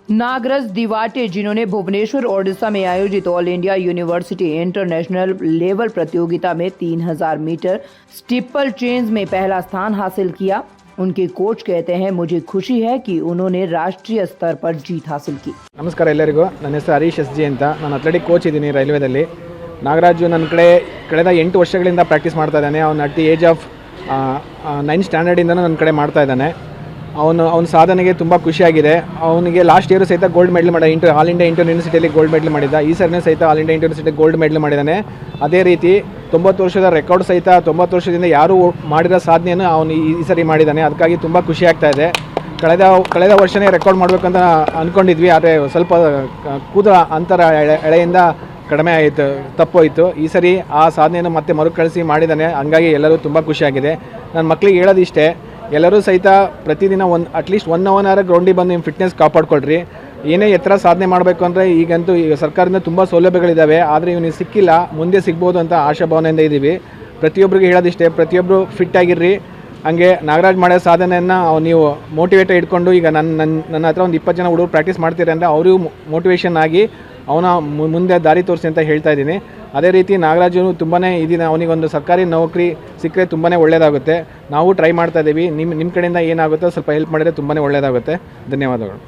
नागराज दिवाटे, जिन्होंने भुवनेश्वर ओडिशा में आयोजित all India university international level प्रतियोगिता में 3000 मीटर स्टीपल चेंज में पहला स्थान हासिल किया। उनके कोच कहते हैं, मुझे खुशी है कि उन्होंने राष्ट्रीय स्तर पर जीत हासिल की। नमस्कार ಎಲ್ಲರಿಗೂ, ನನ್ನ ಹೆಸರು ಹರೀಶ್ ಎಸ್ ಜಿ ಅಂತ. ನಾನು ಅಥ್ಲೆಟಿಕ್ ಕೋಚ್ ಇದ್ದೀನಿ ರೈಲ್ವೇದಲ್ಲಿ. ನಾಗರಾಜು ನನ್ನ ಕಳೆದ 8 ವರ್ಷಗಳಿಂದ ಪ್ರಾಕ್ಟೀಸ್ ಮಾಡ್ತಾ ಇದ್ದಾನೆ. ಅವನು at the age of 9th ಸ್ಟ್ಯಾಂಡರ್ಡಿಂದನೂ ನನ್ನ ಕಡೆ ಮಾಡ್ತಾ ಇದ್ದಾನೆ. ಅವನ ಸಾಧನೆಗೆ ತುಂಬ ಖುಷಿಯಾಗಿದೆ. ಅವನಿಗೆ ಲಾಸ್ಟ್ ಇಯರು ಸಹಿತ ಗೋಲ್ಡ್ ಮೆಡಲ್ ಮಾಡಿದ, ಆಲ್ ಇಂಡಿಯಾ ಇಂಟರ್ ಯೂನಿವರ್ಸಿಟಿಯಲ್ಲಿ ಗೋಲ್ಡ್ ಮೆಡಲ್ ಮಾಡಿದ್ದ. ಈ ಸರಿನೂ ಸಹಿತ all India inter university gold medal ಮಾಡಿದ್ದಾನೆ. ಅದೇ ರೀತಿ 90 ವರ್ಷದ ರೆಕಾರ್ಡ್ ಸಹಿತ 90 ವರ್ಷದಿಂದ ಯಾರೂ ಮಾಡಿರೋ ಸಾಧನೆಯನ್ನು ಅವನು ಈ ಸರಿ ಮಾಡಿದ್ದಾನೆ. ಅದಕ್ಕಾಗಿ ತುಂಬ ಖುಷಿಯಾಗ್ತಾ ಇದೆ. ಕಳೆದ ವರ್ಷನೇ ರೆಕಾರ್ಡ್ ಮಾಡಬೇಕಂತ ಅಂದ್ಕೊಂಡಿದ್ವಿ, ಆದರೆ ಸ್ವಲ್ಪ ಕೂದ ಅಂತರ ಎಳೆಯಿಂದ ಕಡಿಮೆ ಆಯಿತು, ತಪ್ಪೋಯಿತು. ಈ ಸರಿ ಆ ಸಾಧನೆಯನ್ನು ಮತ್ತೆ ಮರುಕಳಿಸಿ ಮಾಡಿದ್ದಾನೆ. ಹಂಗಾಗಿ ಎಲ್ಲರೂ ತುಂಬ ಖುಷಿಯಾಗಿದೆ. ನನ್ನ ಮಕ್ಕಳಿಗೆ ಹೇಳೋದಿಷ್ಟೇ, ಎಲ್ಲರೂ ಸಹಿತ ಪ್ರತಿದಿನ ಅಟ್ಲೀಸ್ಟ್ 1 ಅವರ್ ಗ್ರೌಂಡಿಗೆ ಬಂದು ನಿಮ್ಮ ಫಿಟ್ನೆಸ್ ಕಾಪಾಡ್ಕೊಳ್ರಿ. ಏನೇ ಎತ್ತರ ಸಾಧನೆ ಮಾಡಬೇಕು ಅಂದರೆ ಈಗಂತೂ ಈಗ ಸರ್ಕಾರದಿಂದ ತುಂಬ ಸೌಲಭ್ಯಗಳಿದ್ದಾವೆ, ಆದರೆ ಇವನಿಗೆ ಸಿಕ್ಕಿಲ್ಲ, ಮುಂದೆ ಸಿಗ್ಬೋದು ಅಂತ ಆಶಾಭಾವನೆಯಿಂದ ಇದ್ದೀವಿ. ಪ್ರತಿಯೊಬ್ಬರಿಗೆ ಹೇಳೋದಿಷ್ಟೇ, ಪ್ರತಿಯೊಬ್ಬರು ಫಿಟ್ ಆಗಿರ್ರಿ. ಹಾಗೆ ನಾಗರಾಜ್ ಮಾಡೋ ಸಾಧನೆಯನ್ನು ನೀವು ಮೋಟಿವೇಟ್ ಇಟ್ಕೊಂಡು, ಈಗ ನನ್ನ ಹತ್ರ ಒಂದು 20 ಜನ ಹುಡುಗರು ಪ್ರಾಕ್ಟೀಸ್ ಮಾಡ್ತೀರಿ ಅಂದರೆ ಅವರಿಗೂ ಮೋಟಿವೇಶನ್ ಆಗಿ ಅವನ ಮುಂದೆ ದಾರಿ ತೋರಿಸಿ ಅಂತ ಹೇಳ್ತಾ ಇದ್ದೀನಿ. ಅದೇ ರೀತಿ ನಾಗರಾಜು ತುಂಬಾ ಇದೀನ, ಅವನಿಗೊಂದು ಸರ್ಕಾರಿ ನೌಕರಿ ಸಿಕ್ಕರೆ ತುಂಬಾ ಒಳ್ಳೆಯದಾಗುತ್ತೆ. ನಾವು ಟ್ರೈ ಮಾಡ್ತಾ ಇದ್ದೀವಿ. ನಿಮ್ಮ ಕಡೆಯಿಂದ ಏನಾಗುತ್ತೋ ಸ್ವಲ್ಪ ಹೆಲ್ಪ್ ಮಾಡಿದರೆ ತುಂಬಾ ಒಳ್ಳೆಯದಾಗುತ್ತೆ. ಧನ್ಯವಾದಗಳು.